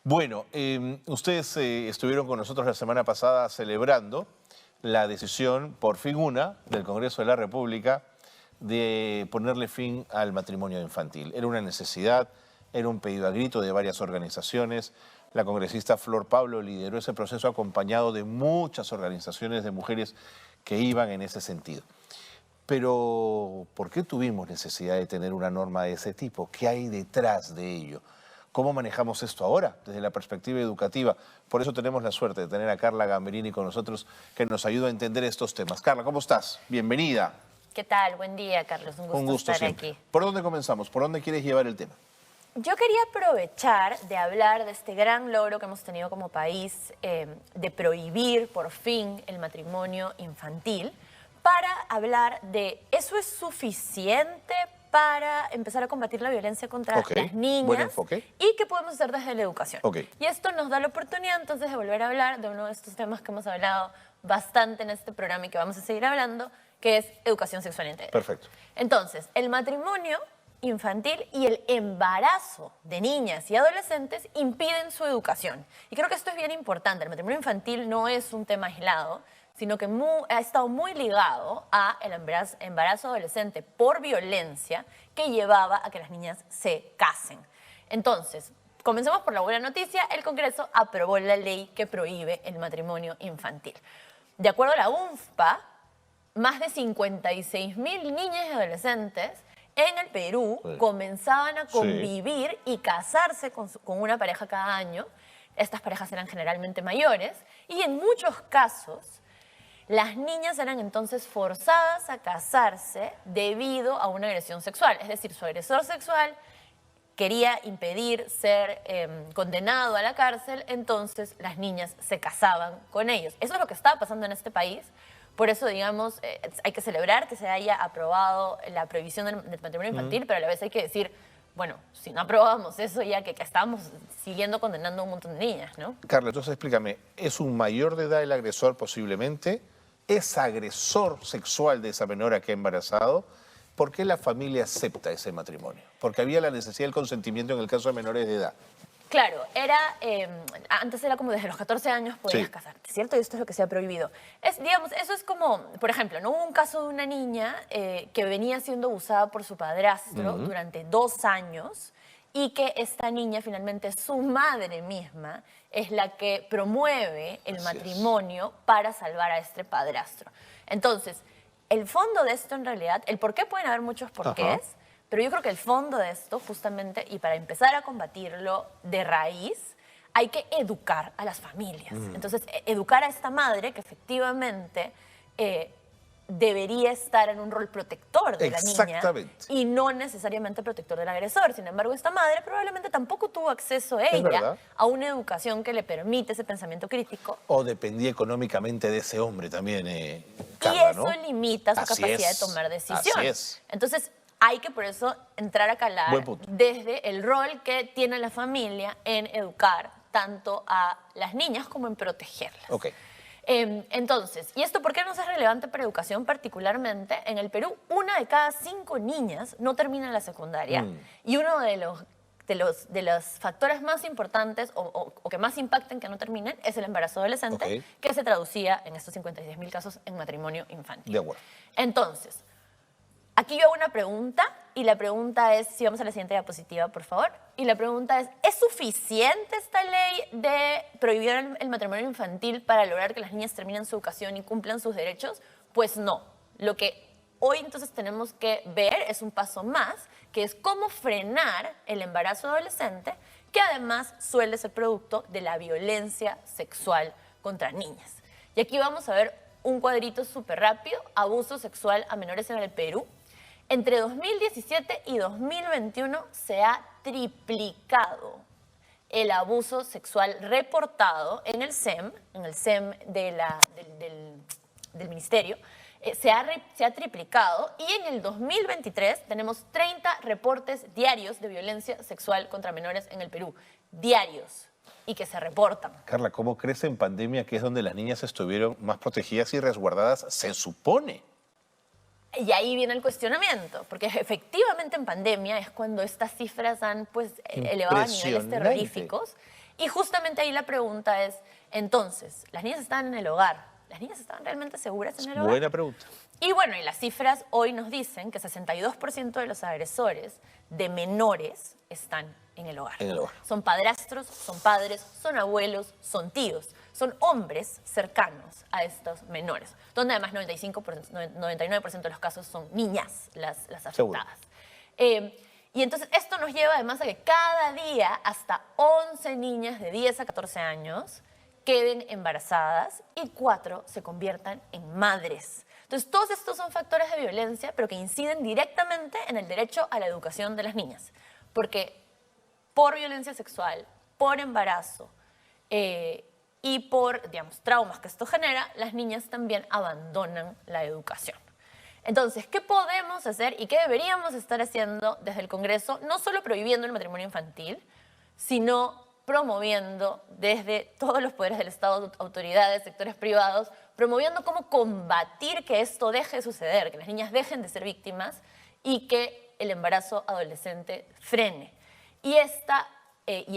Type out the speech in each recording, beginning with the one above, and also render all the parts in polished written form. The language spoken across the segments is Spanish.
Bueno, ustedes estuvieron con nosotros la semana pasada celebrando la decisión, por fin una, del Congreso de la República de ponerle fin al matrimonio infantil. Era una necesidad, era un pedido a grito de varias organizaciones. La congresista Flor Pablo lideró ese proceso acompañado de muchas organizaciones de mujeres que iban en ese sentido. Pero, ¿por qué tuvimos necesidad de tener una norma de ese tipo? ¿Qué hay detrás de ello? ¿Cómo manejamos esto ahora, desde la perspectiva educativa? Por eso tenemos la suerte de tener a Carla Gamberini con nosotros, que nos ayuda a entender estos temas. Carla, ¿cómo estás? Bienvenida. ¿Qué tal? Buen día, Carlos. Un gusto estar siempre. aquí. ¿Por dónde comenzamos? ¿Por dónde quieres llevar el tema? Yo quería aprovechar de hablar de este gran logro que hemos tenido como país de prohibir por fin el matrimonio infantil para hablar de ¿eso es suficiente para empezar a combatir la violencia contra las niñas? Buen enfoque. ¿Y qué podemos hacer desde la educación? Okay. Y esto nos da la oportunidad entonces de volver a hablar de uno de estos temas que hemos hablado bastante en este programa y que vamos a seguir hablando, que es educación sexual integral. Perfecto. Entonces, el matrimonio infantil y el embarazo de niñas y adolescentes impiden su educación. Y creo que esto es bien importante. El matrimonio infantil no es un tema aislado, sino que ha estado muy ligado al embarazo adolescente por violencia que llevaba a que las niñas se casen. Entonces, comencemos por la buena noticia. El Congreso aprobó la ley que prohíbe el matrimonio infantil. De acuerdo a la UNFPA, más de 56.000 niñas y adolescentes en el Perú comenzaban a convivir y casarse con una pareja cada año. Estas parejas eran generalmente mayores y en muchos casos las niñas eran entonces forzadas a casarse debido a una agresión sexual. Es decir, su agresor sexual quería impedir ser condenado a la cárcel, entonces las niñas se casaban con ellos. Eso es lo que estaba pasando en este país. Por eso, digamos, hay que celebrar que se haya aprobado la prohibición del matrimonio infantil, pero a la vez hay que decir, bueno, si no aprobamos eso ya que estamos siguiendo condenando a un montón de niñas, ¿no? Carla, entonces explícame, ¿es un mayor de edad el agresor posiblemente? ¿Es agresor sexual de esa menor a que ha embarazado? ¿Por qué la familia acepta ese matrimonio? Porque había la necesidad del consentimiento en el caso de menores de edad. Claro, antes era como desde los 14 años podías casarte, ¿cierto? Y esto es lo que se ha prohibido. Digamos, eso es como, por ejemplo, ¿no? Hubo un caso de una niña que venía siendo abusada por su padrastro durante 2 años y que esta niña, finalmente, su madre misma es la que promueve el matrimonio para salvar a este padrastro. Entonces, el fondo de esto en realidad, el por qué pueden haber muchos porqués, pero yo creo que el fondo de esto, justamente, y para empezar a combatirlo de raíz, hay que educar a las familias. Entonces, educar a esta madre que efectivamente debería estar en un rol protector de la niña y no necesariamente protector del agresor. Sin embargo, esta madre probablemente tampoco tuvo acceso ella a una educación que le permite ese pensamiento crítico. O dependía económicamente de ese hombre también, Carla, y eso limita su capacidad de tomar decisiones. Así es. Entonces, hay que por eso entrar a calar desde el rol que tiene la familia en educar tanto a las niñas como en protegerlas. Entonces, ¿y esto por qué no es relevante para educación particularmente? En el Perú, 1 de cada 5 niñas no termina la secundaria y uno de los factores más importantes o que más impactan que no terminen es el embarazo adolescente, que se traducía en estos 56.000 casos en matrimonio infantil. De acuerdo. Entonces, aquí yo hago una pregunta y la pregunta es, si vamos a la siguiente diapositiva, por favor, y la pregunta ¿es suficiente esta ley de prohibir el matrimonio infantil para lograr que las niñas terminen su educación y cumplan sus derechos? Pues no. Lo que hoy entonces tenemos que ver es un paso más, que es cómo frenar el embarazo adolescente, que además suele ser producto de la violencia sexual contra niñas. Y aquí vamos a ver un cuadrito súper rápido, abuso sexual a menores en el Perú. Entre 2017 y 2021 se ha triplicado el abuso sexual reportado en el SEM del Ministerio. Se ha triplicado y en el 2023 tenemos 30 reportes diarios de violencia sexual contra menores en el Perú. Diarios. Y que se reportan. Carla, ¿cómo crees en pandemia que es donde las niñas estuvieron más protegidas y resguardadas, se supone? Y ahí viene el cuestionamiento, porque efectivamente en pandemia es cuando estas cifras han elevado a niveles terroríficos Y justamente ahí la pregunta es, entonces, ¿las niñas están en el hogar? ¿Las niñas estaban realmente seguras en el hogar? Buena pregunta. Y bueno, y las cifras hoy nos dicen que 62% de los agresores de menores están en el hogar. En el hogar. Son padrastros, son padres, son abuelos, son tíos, son hombres cercanos a estos menores, donde además 99% de los casos son niñas las Seguro. afectadas. Y entonces esto nos lleva además a que cada día hasta 11 niñas de 10 a 14 años queden embarazadas y 4 se conviertan en madres. Entonces, todos estos son factores de violencia, pero que inciden directamente en el derecho a la educación de las niñas. Porque por violencia sexual, por embarazo y por, digamos, traumas que esto genera, las niñas también abandonan la educación. Entonces, ¿qué podemos hacer y qué deberíamos estar haciendo desde el Congreso? No solo prohibiendo el matrimonio infantil, sino promoviendo desde todos los poderes del Estado, autoridades, sectores privados, promoviendo cómo combatir que esto deje de suceder, que las niñas dejen de ser víctimas y que el embarazo adolescente frene. Y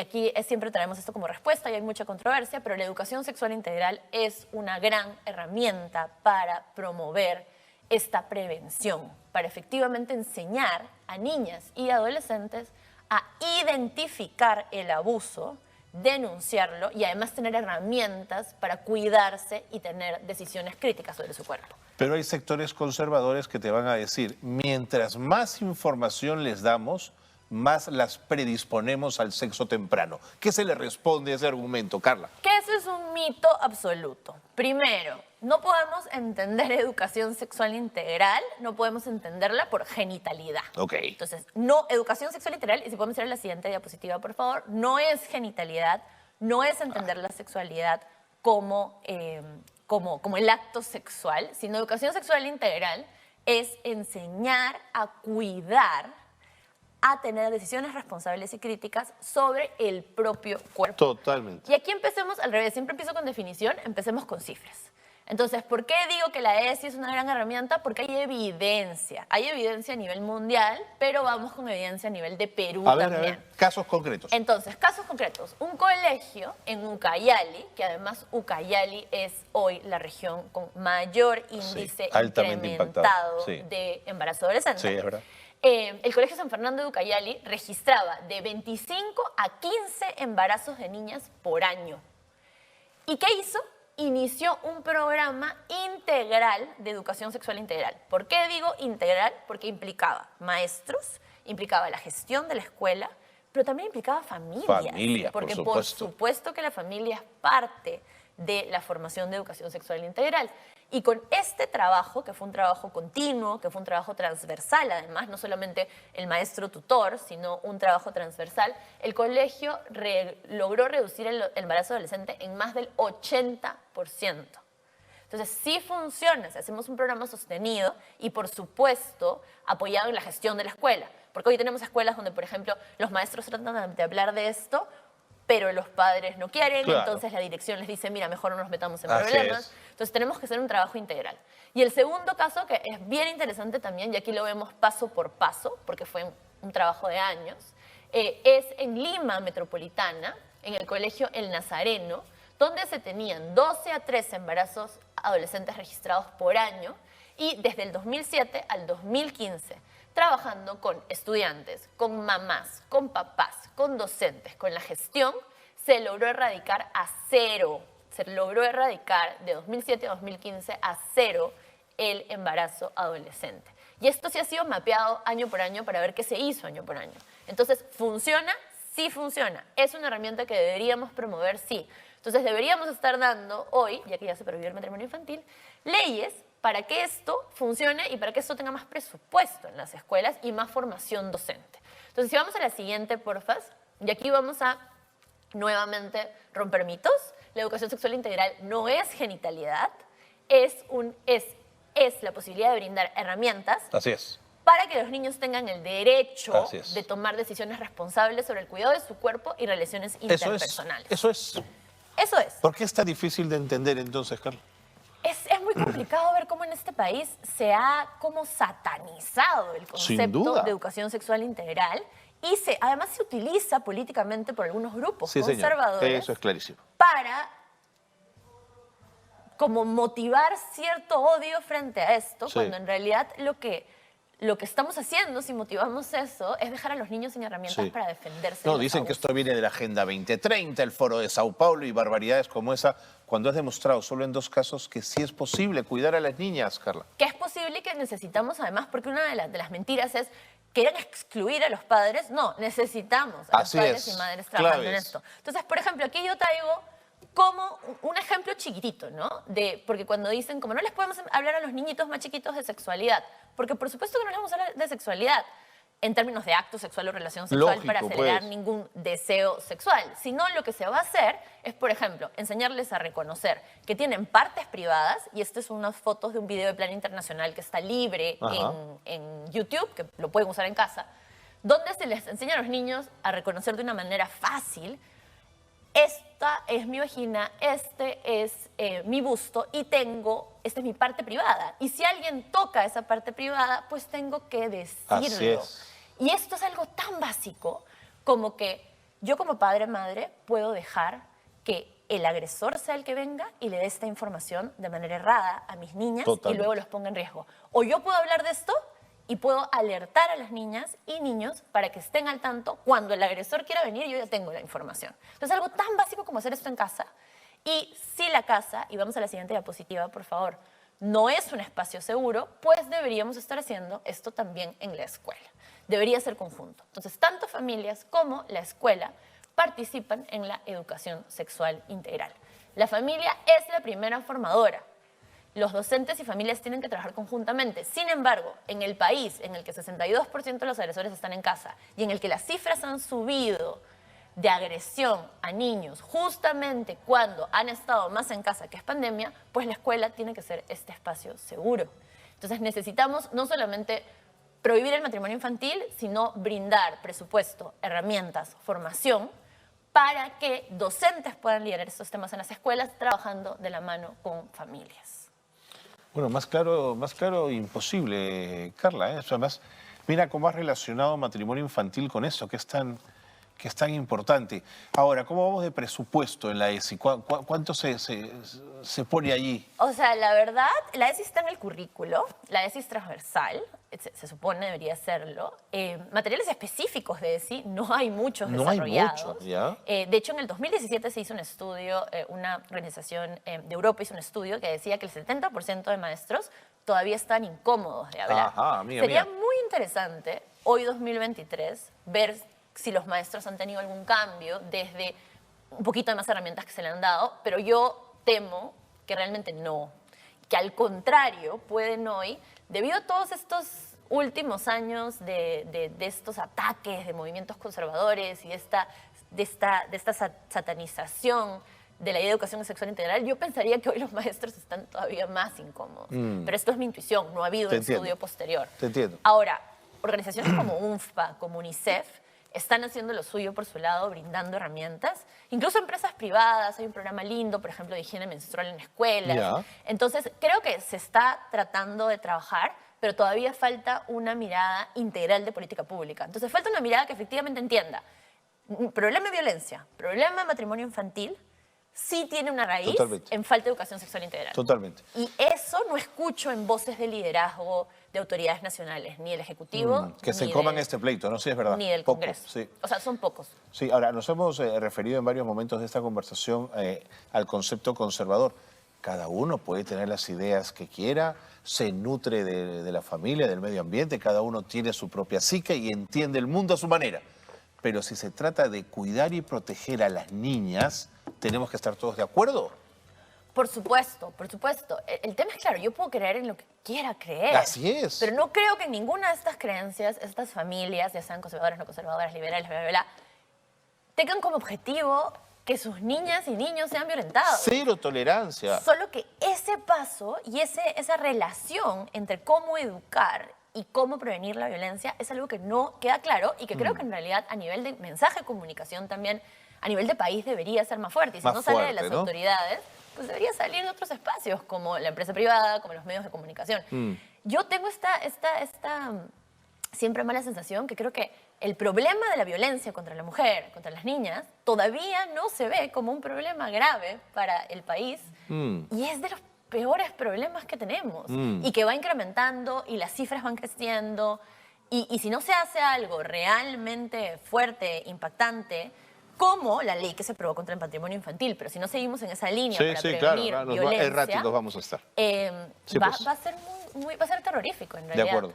aquí siempre traemos esto como respuesta y hay mucha controversia, pero la educación sexual integral es una gran herramienta para promover esta prevención, para efectivamente enseñar a niñas y adolescentes a identificar el abuso, denunciarlo y además tener herramientas para cuidarse y tener decisiones críticas sobre su cuerpo. Pero hay sectores conservadores que te van a decir, mientras más información les damos, más las predisponemos al sexo temprano. ¿Qué se le responde a ese argumento, Carla? Que eso es un mito absoluto. Primero, no podemos entender educación sexual integral, no podemos entenderla por genitalidad. Ok. Entonces, no, educación sexual integral, y si podemos ir a la siguiente diapositiva, por favor, no es genitalidad, no es entender la sexualidad como el acto sexual, sino educación sexual integral es enseñar a cuidar, a tener decisiones responsables y críticas sobre el propio cuerpo. Totalmente. Y aquí empecemos al revés, siempre empiezo con definición, empecemos con cifras. Entonces, ¿por qué digo que la ESI es una gran herramienta? Porque hay evidencia a nivel mundial, pero vamos con evidencia a nivel de Perú también. A ver, casos concretos. Entonces, casos concretos. Un colegio en Ucayali, que además Ucayali es hoy la región con mayor índice altamente incrementado impactado. Sí. de embarazo adolescente. Sí, es verdad. El Colegio San Fernando de Ucayali registraba de 25 a 15 embarazos de niñas por año. ¿Y qué hizo? Inició un programa integral de educación sexual integral. ¿Por qué digo integral? Porque implicaba maestros, implicaba la gestión de la escuela, pero también implicaba familias. Familias, porque por supuesto que la familia es parte de la formación de educación sexual integral. Y con este trabajo, que fue un trabajo continuo, que fue un trabajo transversal, además, no solamente el maestro tutor, sino un trabajo transversal, el colegio logró reducir el embarazo adolescente en más del 80%. Entonces, sí funciona si hacemos un programa sostenido y, por supuesto, apoyado en la gestión de la escuela. Porque hoy tenemos escuelas donde, por ejemplo, los maestros tratan de hablar de esto, pero los padres no quieren, claro. Entonces la dirección les dice, mira, mejor no nos metamos en Así problemas. es. Entonces tenemos que hacer un trabajo integral. Y el segundo caso, que es bien interesante también, y aquí lo vemos paso por paso, porque fue un trabajo de años, es en Lima Metropolitana, en el colegio El Nazareno, donde se tenían 12 a 13 embarazos adolescentes registrados por año, y desde el 2007 al 2015, trabajando con estudiantes, con mamás, con papás, con docentes, con la gestión, se logró erradicar a cero. Se logró erradicar de 2007 a 2015 a cero el embarazo adolescente. Y esto sí ha sido mapeado año por año para ver qué se hizo año por año. Entonces, ¿funciona? Sí funciona. ¿Es una herramienta que deberíamos promover? Sí. Entonces, deberíamos estar dando hoy, ya que ya se prohibió el matrimonio infantil, leyes para que esto funcione y para que esto tenga más presupuesto en las escuelas y más formación docente. Entonces, si vamos a la siguiente, porfas, y aquí vamos a nuevamente romper mitos. La educación sexual integral no es genitalidad, es la posibilidad de brindar herramientas. Así es. Para que los niños tengan el derecho Así es. de tomar decisiones responsables sobre el cuidado de su cuerpo y relaciones interpersonales. Eso es. Eso es. ¿Por qué es tan difícil de entender entonces, Carla? Es muy complicado ver cómo en este país se ha como satanizado el Sin concepto duda. de educación sexual integral y además se utiliza políticamente por algunos grupos Sí, señor. conservadores Eso es clarísimo. para como motivar cierto odio frente a esto, Sí. cuando en realidad lo que estamos haciendo, si motivamos eso, es dejar a los niños sin herramientas Sí. para defenderse. No, de los dicen que abusos. esto viene de la Agenda 2030, el Foro de Sao Paulo y barbaridades como esa, cuando has demostrado solo en 2 casos que sí es posible cuidar a las niñas, Carla. Que es posible y que necesitamos además, porque una de las mentiras es quieren excluir a los padres. No, necesitamos a Así los padres es. y madres trabajando en Claves. esto. Entonces, por ejemplo, aquí yo traigo como un ejemplo chiquitito, ¿no? Porque cuando dicen, como no les podemos hablar a los niñitos más chiquitos de sexualidad, porque por supuesto que no les vamos a hablar de sexualidad en términos de acto sexual o relación sexual Lógico, para acelerar pues. ningún deseo sexual, sino lo que se va a hacer es, por ejemplo, enseñarles a reconocer que tienen partes privadas, y estas son unas fotos de un video de Plan Internacional que está libre Ajá. en YouTube, que lo pueden usar en casa, donde se les enseña a los niños a reconocer de una manera fácil: esta es mi vagina, este es mi busto y esta es mi parte privada. Y si alguien toca esa parte privada, pues tengo que decirlo. Así es. Y esto es algo tan básico como que yo como padre, madre, puedo dejar que el agresor sea el que venga y le dé esta información de manera errada a mis niñas Totalmente. y luego los ponga en riesgo. O yo puedo hablar de esto y puedo alertar a las niñas y niños para que estén al tanto. Cuando el agresor quiera venir, yo ya tengo la información. Entonces, algo tan básico como hacer esto en casa. Y si la casa, y vamos a la siguiente diapositiva, por favor, no es un espacio seguro, pues deberíamos estar haciendo esto también en la escuela. Debería ser conjunto. Entonces, tanto familias como la escuela participan en la educación sexual integral. La familia es la primera formadora. Los docentes y familias tienen que trabajar conjuntamente. Sin embargo, en el país en el que 62% de los agresores están en casa y en el que las cifras han subido de agresión a niños justamente cuando han estado más en casa que es pandemia, pues la escuela tiene que ser este espacio seguro. Entonces necesitamos no solamente prohibir el matrimonio infantil, sino brindar presupuesto, herramientas, formación para que docentes puedan liderar estos temas en las escuelas trabajando de la mano con familias. Bueno, más claro imposible, Carla. Además, mira cómo has relacionado matrimonio infantil con eso, que es tan importante. Ahora, ¿cómo vamos de presupuesto en la ESI? ¿Cuánto se pone allí? O sea, la verdad, la ESI está en el currículo, la ESI es transversal, se supone debería serlo. Materiales específicos de ESI no hay muchos No hay desarrollados. muchos, ¿ya? De hecho, en el 2017 se hizo un estudio, una organización de Europa hizo un estudio que decía que el 70% de maestros todavía están incómodos de hablar. Ajá, amiga Sería mía. muy interesante, hoy 2023, ver si los maestros han tenido algún cambio desde un poquito de más herramientas que se le han dado, pero yo temo que realmente no, que al contrario pueden hoy, debido a todos estos últimos años de estos ataques de movimientos conservadores y de esta satanización de la idea de educación sexual integral, yo pensaría que hoy los maestros están todavía más incómodos. Pero esto es mi intuición, no ha habido Te un entiendo. estudio posterior. Te entiendo. Ahora, organizaciones como UNFPA, como UNICEF, están haciendo lo suyo por su lado, brindando herramientas. Incluso empresas privadas, hay un programa lindo, por ejemplo, de higiene menstrual en escuelas. Ya. Entonces, creo que se está tratando de trabajar, pero todavía falta una mirada integral de política pública. Entonces, falta una mirada que efectivamente entienda. Problema de violencia, problema de matrimonio infantil, sí tiene una raíz Totalmente. en falta de educación sexual integral. Totalmente. Y eso no escucho en voces de liderazgo de autoridades nacionales, ni del Ejecutivo, Que se ni coman del- este pleito, ¿no? Sí, es verdad. ni del Poco, Congreso. sí. O sea, son pocos. Sí, ahora nos hemos referido en varios momentos de esta conversación al concepto conservador. Cada uno puede tener las ideas que quiera, se nutre de la familia, del medio ambiente, cada uno tiene su propia psique y entiende el mundo a su manera. Pero si se trata de cuidar y proteger a las niñas, tenemos que estar todos de acuerdo. Por supuesto, por supuesto. El tema es claro, yo puedo creer en lo que quiera creer. Así es. Pero no creo que ninguna de estas creencias, estas familias, ya sean conservadoras, no conservadoras, liberales, bla, bla, bla, tengan como objetivo que sus niñas y niños sean violentados. Cero tolerancia. Solo que ese paso y esa relación entre cómo educar y cómo prevenir la violencia es algo que no queda claro y que creo que en realidad a nivel de mensaje de comunicación también, a nivel de país debería ser más fuerte. Y si Más no sale de fuerte, las ¿no? autoridades, pues debería salir de otros espacios como la empresa privada, como los medios de comunicación. Yo tengo esta siempre mala sensación que creo que el problema de la violencia contra la mujer, contra las niñas, todavía no se ve como un problema grave para el país y es de los peores problemas que tenemos y que va incrementando y las cifras van creciendo y si no se hace algo realmente fuerte, impactante, como la ley que se aprobó contra el patrimonio infantil, pero si no seguimos en esa línea para prevenir claro, violencia, erráticos vamos a estar. va a ser va a ser terrorífico en realidad. De acuerdo.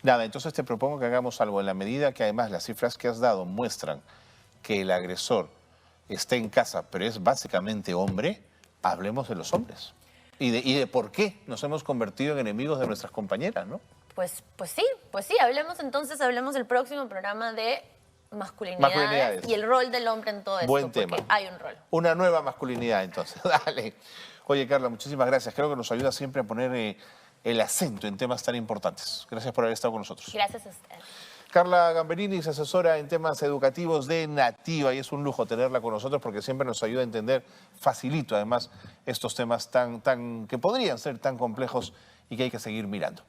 Nada, entonces te propongo que hagamos algo en la medida que además las cifras que has dado muestran que el agresor está en casa, pero es básicamente hombre, hablemos de los hombres. Y de por qué nos hemos convertido en enemigos de nuestras compañeras, ¿no? Pues sí, hablemos el próximo programa de masculinidades y el rol del hombre en todo esto. Buen tema. Porque hay un rol. Una nueva masculinidad, entonces. Dale. Oye, Carla, muchísimas gracias. Creo que nos ayuda siempre a poner el acento en temas tan importantes. Gracias por haber estado con nosotros. Gracias a usted. Carla Gamberini es asesora en temas educativos de Nativa y es un lujo tenerla con nosotros porque siempre nos ayuda a entender facilito, además, estos temas que podrían ser tan complejos y que hay que seguir mirando.